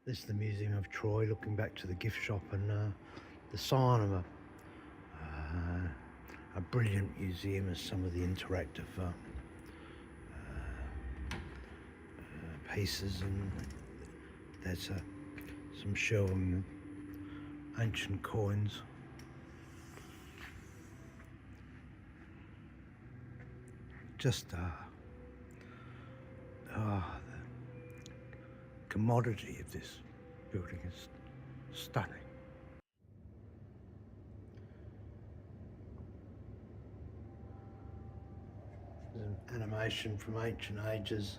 This is the Museum of Troy, looking back to the gift shop and the sign of a brilliant museum is some of the interactive pieces, and there's some shelving of ancient coins. Just the commodity of this building is stunning. There's an animation from ancient ages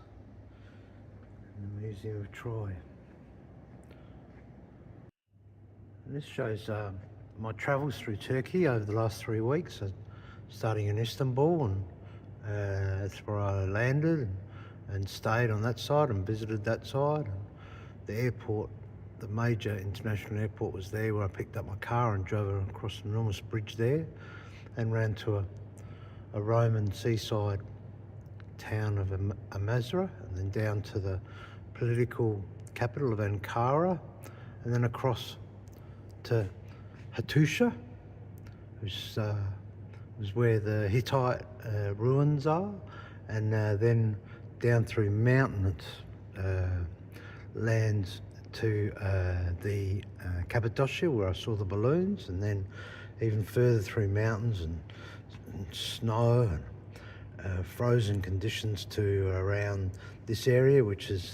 in the Museum of Troy. And this shows my travels through Turkey over the last 3 weeks, starting in Istanbul, and that's where I landed and stayed on that side and visited that side. And the airport, the major international airport, was there where I picked up my car and drove across an enormous bridge there and ran to a Roman seaside town of Amasra, and then down to the political capital of Ankara, and then across to Hattusha, which was where the Hittite ruins are, and then down through mountainous lands to the Cappadocia, where I saw the balloons, and then even further through mountains and snow and frozen conditions to around this area, which is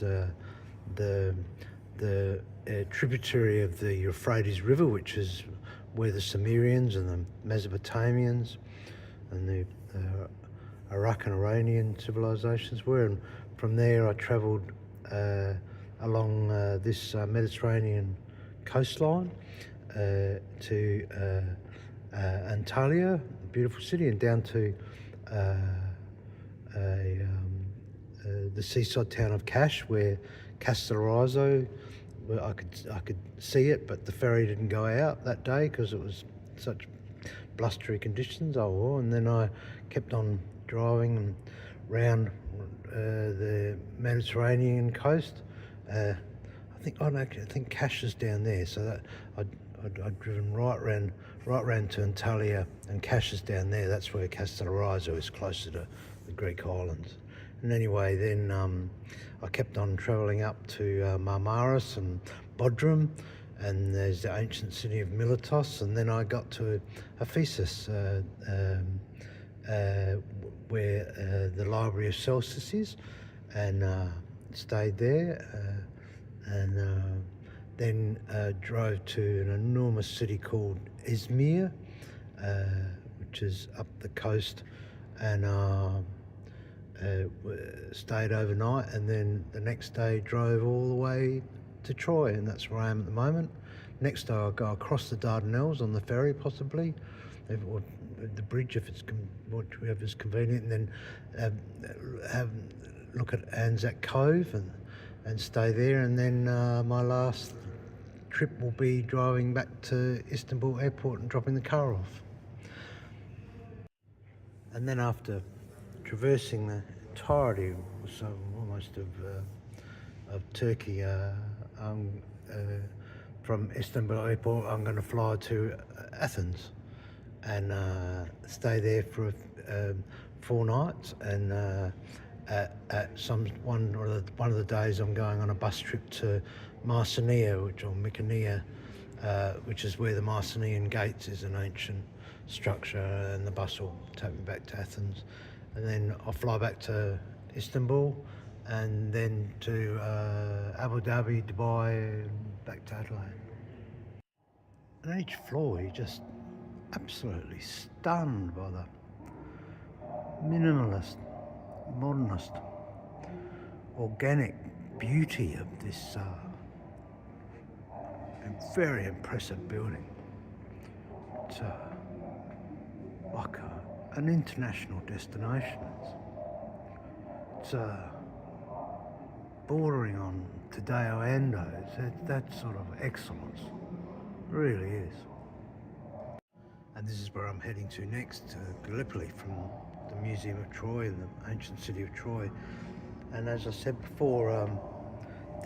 the tributary of the Euphrates River, which is where the Sumerians and the Mesopotamians and the Iraq and Iranian civilizations were. And from there I travelled along this Mediterranean coastline to Antalya, a beautiful city, and down to the seaside town of Kash, where Castellarizo, where I could see it, but the ferry didn't go out that day because it was such blustery conditions. And then I kept on driving round the Mediterranean coast. I think Kash is down there, so that I'd driven right round to Antalya, and Kash is down there. That's where Castellarizo is, closer to the Greek islands. And anyway, then I kept on travelling up to Marmaris and Bodrum, and there's the ancient city of Miletos, and then I got to Ephesus, where the Library of Celsus is, and stayed there, and then drove to an enormous city called Izmir, which is up the coast, and stayed overnight, and then the next day drove all the way to Troy, and that's where I am at the moment. Next day I'll go across the Dardanelles on the ferry, possibly, or the bridge if it's whatever's convenient, and then have look at Anzac Cove and stay there, and then my last trip will be driving back to Istanbul airport and dropping the car off. And then after traversing the entirety, so almost of Turkey, from Istanbul airport, I'm going to fly to Athens and stay there for 4 nights. And at one of the days, I'm going on a bus trip to Mycenae, which is where the Mycenaean Gates is, an ancient structure, and the bus will take me back to Athens, and then I'll fly back to Istanbul, and then to Abu Dhabi, Dubai, and back to Adelaide. And each floor, you're just absolutely stunned by the minimalist, modernist, organic beauty of this very impressive building. It's like an international destination. It's bordering on Tadeo Ando. It's that sort of excellence. It really is. And this is where I'm heading to next, to Gallipoli, from the Museum of Troy and the ancient city of Troy. And as I said before,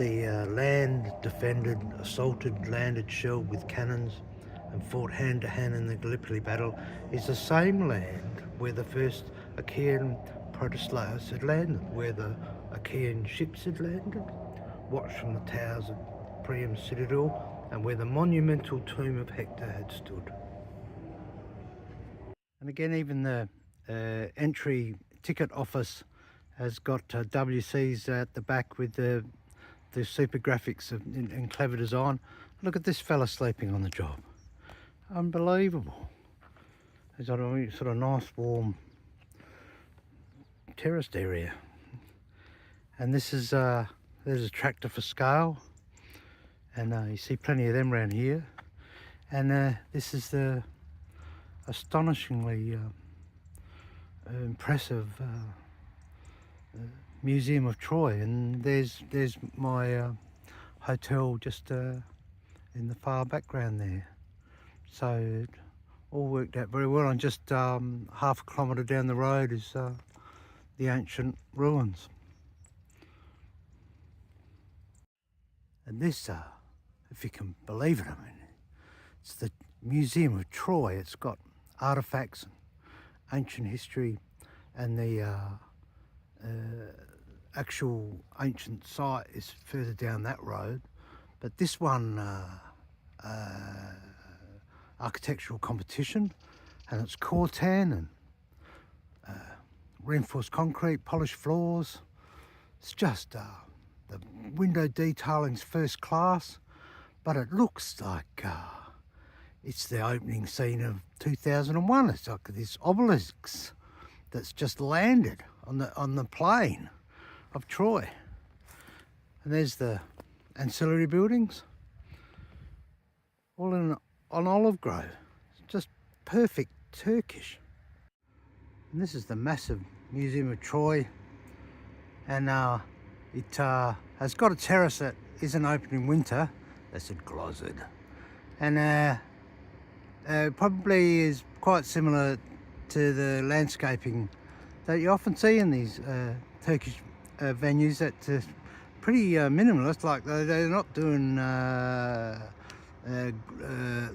the land defended, assaulted, landed, shelled with cannons and fought hand to hand in the Gallipoli battle is the same land where the first Achaean Protoslaus had landed, where the Achaean ships had landed, watched from the towers of Priam's citadel, and where the monumental tomb of Hector had stood. And again, even the entry ticket office has got WCs at the back with the super graphics and clever design. Look at this fella sleeping on the job. Unbelievable. He's got a sort of nice warm terraced area. And this is there's a tractor for scale, and you see plenty of them around here. And this is the astonishingly impressive Museum of Troy, and there's my hotel just in the far background there. So it all worked out very well, and just half a kilometre down the road is the ancient ruins. And this, if you can believe it, I mean, it's the Museum of Troy. It's got artefacts and ancient history, and the actual ancient site is further down that road. But this one, architectural competition, and it's Cortan and reinforced concrete, polished floors. It's just the window detailing's first class, but it looks like it's the opening scene of 2001. It's like this obelisk that's just landed on the plain of Troy. And there's the ancillary buildings, all on olive grove. It's just perfect Turkish. And this is the massive Museum of Troy, and it has got a terrace that isn't open in winter. That's a closet, and probably is quite similar to the landscaping that you often see in these Turkish venues. That pretty minimalist, like they're not doing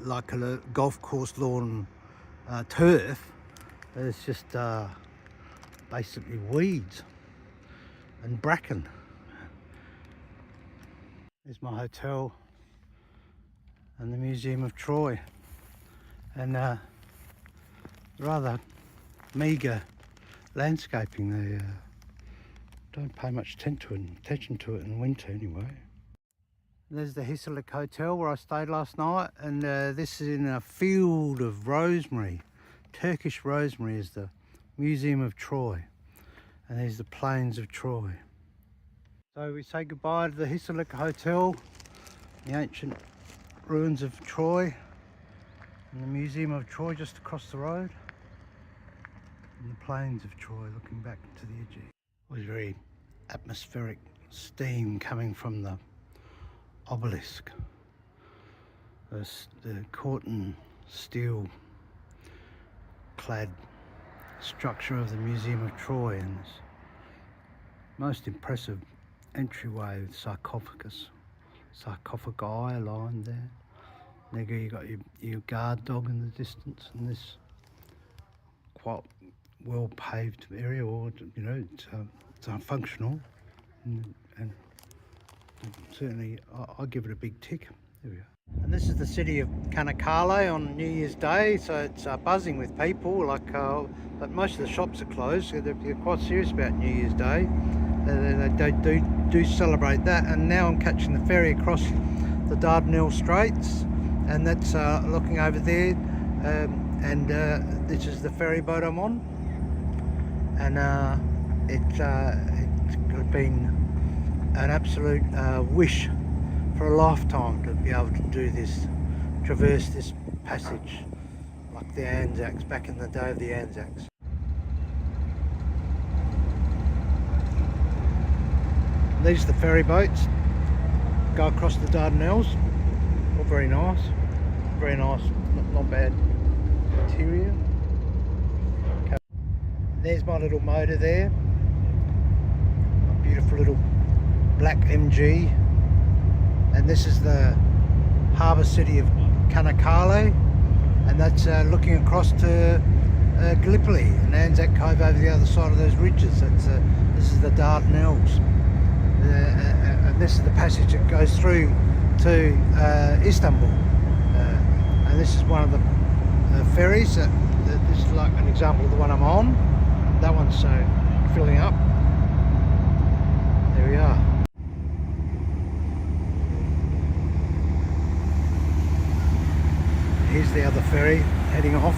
like a golf course lawn turf. It's just basically weeds and bracken. There's my hotel and the Museum of Troy, and rather meagre landscaping. They don't pay much attention to it in winter anyway. There's the Hisarlik Hotel where I stayed last night, and this is in a field of rosemary. Turkish rosemary is the Museum of Troy, and there's the plains of Troy. So we say goodbye to the Hisarlik Hotel, the ancient ruins of Troy, and the Museum of Troy just across the road, and the plains of Troy looking back to the Aegean. It was very atmospheric steam coming from the obelisk, the Corten steel clad structure of the Museum of Troy, and this most impressive entryway with sarcophagi lined there. There you got your guard dog in the distance, and this quite well paved area, or you know, it's functional, and certainly I give it a big tick. There we are. And this is the city of Çanakkale on New Year's Day, so it's buzzing with people. But most of the shops are closed, so they're quite serious about New Year's Day. They do celebrate that. And now I'm catching the ferry across the Dardanelles Straits, and that's looking over there. And this is the ferry boat I'm on, and it's been an absolute wish for a lifetime to be able to do this, traverse this passage like the Anzacs, back in the day of the Anzacs. These are the ferry boats, go across the Dardanelles. All very nice, not bad interior. Okay. There's my little motor there, my beautiful little black MG and this is the harbour city of Canaccale, and that's looking across to Gallipoli and Anzac Cove over the other side of those ridges. This is the Dardanelles, and this is the passage that goes through to Istanbul, and this is one of the ferries. This is like an example of the one I'm on. That one's filling up. There we are. Here's the other ferry heading off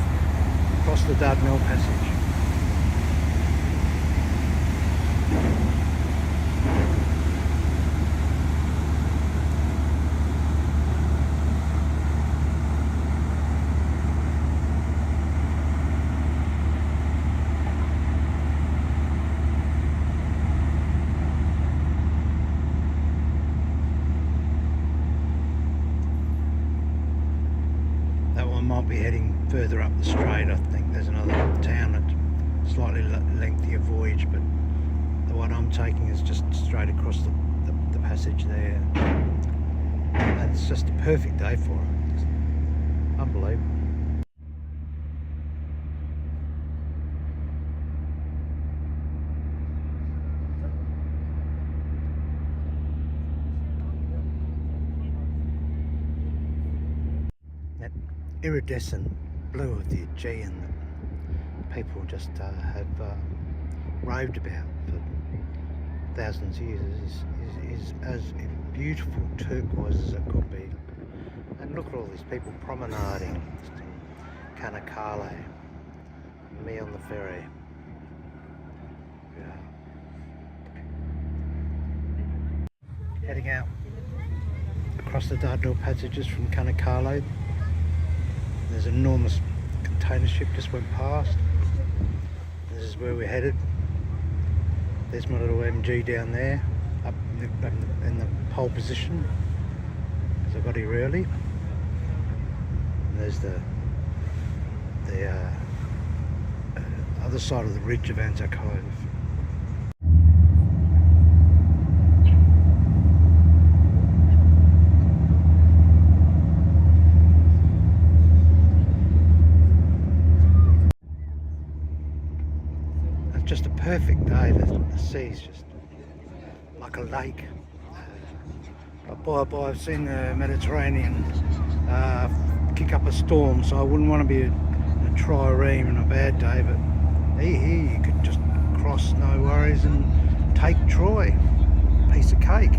across the Dardanelles Passage. Might be heading further up the strait. I think there's another town at slightly lengthier voyage, but the one I'm taking is just straight across the passage there, and it's just a perfect day for it. It's unbelievable. Iridescent blue of the Aegean that people just have raved about for thousands of years is as beautiful turquoise as it could be. And look at all these people promenading in Canaccale, me on the ferry. Yeah. Heading out across the Dardanelles passages from Canaccale. There's an enormous container ship just went past. This is where we're headed. There's my little MG down there, up in the pole position, because I got here early. And there's the other side of the ridge of Anzac Cove. Just a perfect day. The sea's just like a lake. I've seen the Mediterranean kick up a storm, so I wouldn't want to be a trireme on a bad day, but here you could just cross no worries and take Troy. Piece of cake.